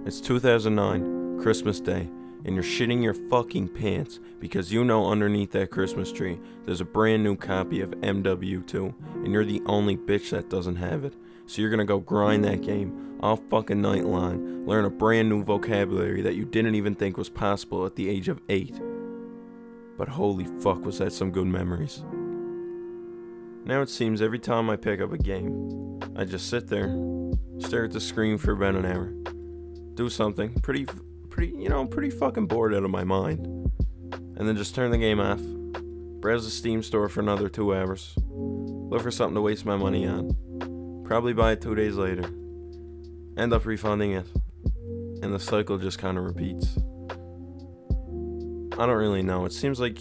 It's 2009, Christmas Day, and you're shitting your fucking pants because you know underneath that Christmas tree there's a brand new copy of MW2, and you're the only bitch that doesn't have it. So you're gonna go grind that game all fucking night long, learn a brand new vocabulary that you didn't even think was possible at the age of 8. But holy fuck, was that some good memories. Now it seems every time I pick up a game, I just sit there, stare at the screen for about an hour, do something pretty fucking bored out of my mind, and then just turn the game off, browse the Steam store for another 2 hours, look for something to waste my money on, probably buy it 2 days later, end up refunding it, and the cycle just kind of repeats. I don't really know. It seems like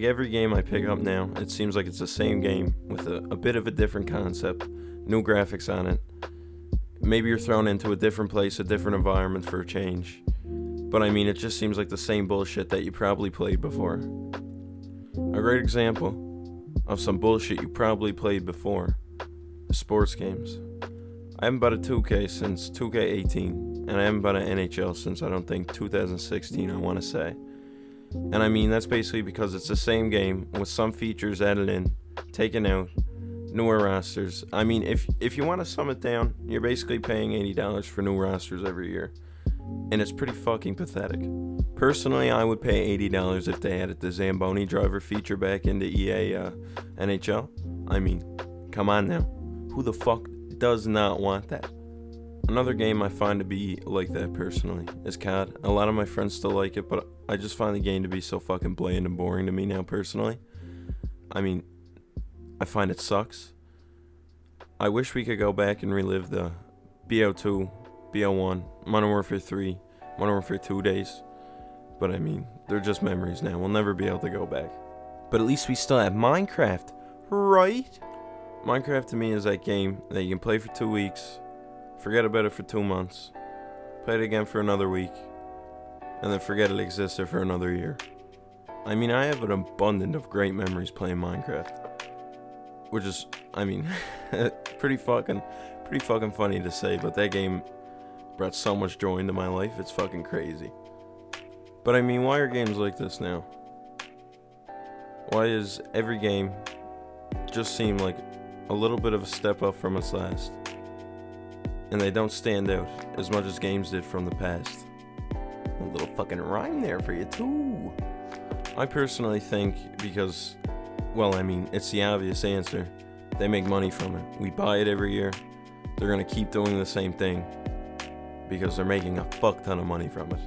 every game I pick up now, it seems like it's the same game with a bit of a different concept, new graphics on it. Maybe you're thrown into a different place, a different environment for a change. But I mean, it just seems like the same bullshit that you probably played before. A great example of some bullshit you probably played before is sports games. I haven't bought a 2K since 2K18, and I haven't bought an NHL since I don't think 2016, I want to say. And I mean, that's basically because it's the same game with some features added in, taken out, newer rosters. I mean, if you want to sum it down, you're basically paying $80 for new rosters every year. And it's pretty fucking pathetic. Personally, I would pay $80 if they added the Zamboni driver feature back into EA NHL. I mean, come on now. Who the fuck does not want that? Another game I find to be like that personally is COD. A lot of my friends still like it, but I just find the game to be so fucking bland and boring to me now personally. I mean, I find it sucks. I wish we could go back and relive the BO2, BO1, Modern Warfare 3, Modern Warfare 2 days. But I mean, they're just memories now. We'll never be able to go back. But at least we still have Minecraft, right? Minecraft to me is that game that you can play for 2 weeks, forget about it for 2 months, play it again for another week, and then forget it existed for another year. I mean, I have an abundance of great memories playing Minecraft, which is, I mean, pretty fucking funny to say, but that game brought so much joy into my life, it's fucking crazy. But I mean, why are games like this now? Why does every game just seem like a little bit of a step up from its last? And they don't stand out as much as games did from the past. A little fucking rhyme there for you too. I personally think because, well, I mean, it's the obvious answer. They make money from it. We buy it every year. They're gonna keep doing the same thing because they're making a fuck ton of money from it.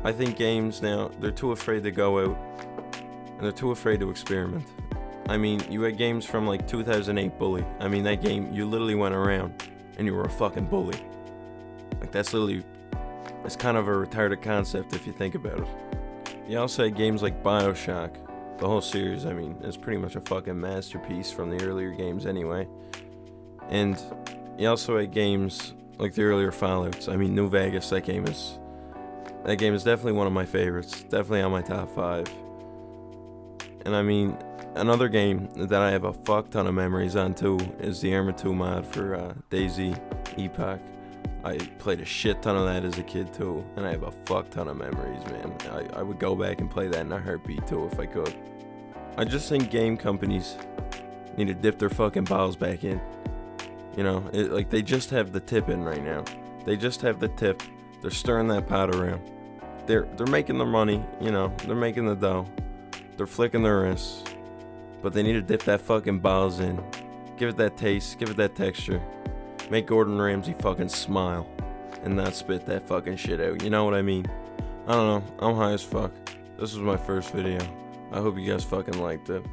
I think games now, they're too afraid to go out and they're too afraid to experiment. I mean, you had games from like 2008 Bully. I mean, that game, you literally went around and you were a fucking bully. Like, that's literally, it's kind of a retarded concept if you think about it. You also had games like BioShock. The whole series, I mean, is pretty much a fucking masterpiece from the earlier games anyway. And you also had games like the earlier Fallouts. I mean, New Vegas, that game is definitely one of my favorites. Definitely on my top 5. And I mean, another game that I have a fuck ton of memories on too is the Arma 2 mod for DayZ Epoch. I played a shit ton of that as a kid too, and I have a fuck ton of memories, man. I would go back and play that in a heartbeat too if I could. I just think game companies need to dip their fucking balls back in. You know, like they just have the tip in right now. They just have the tip. They're stirring that pot around. They're making their money, you know, they're making the dough. They're flicking their wrists. But they need to dip that fucking balls in. Give it that taste, give it that texture. Make Gordon Ramsay fucking smile and not spit that fucking shit out. You know what I mean? I don't know. I'm high as fuck. This was my first video. I hope you guys fucking liked it.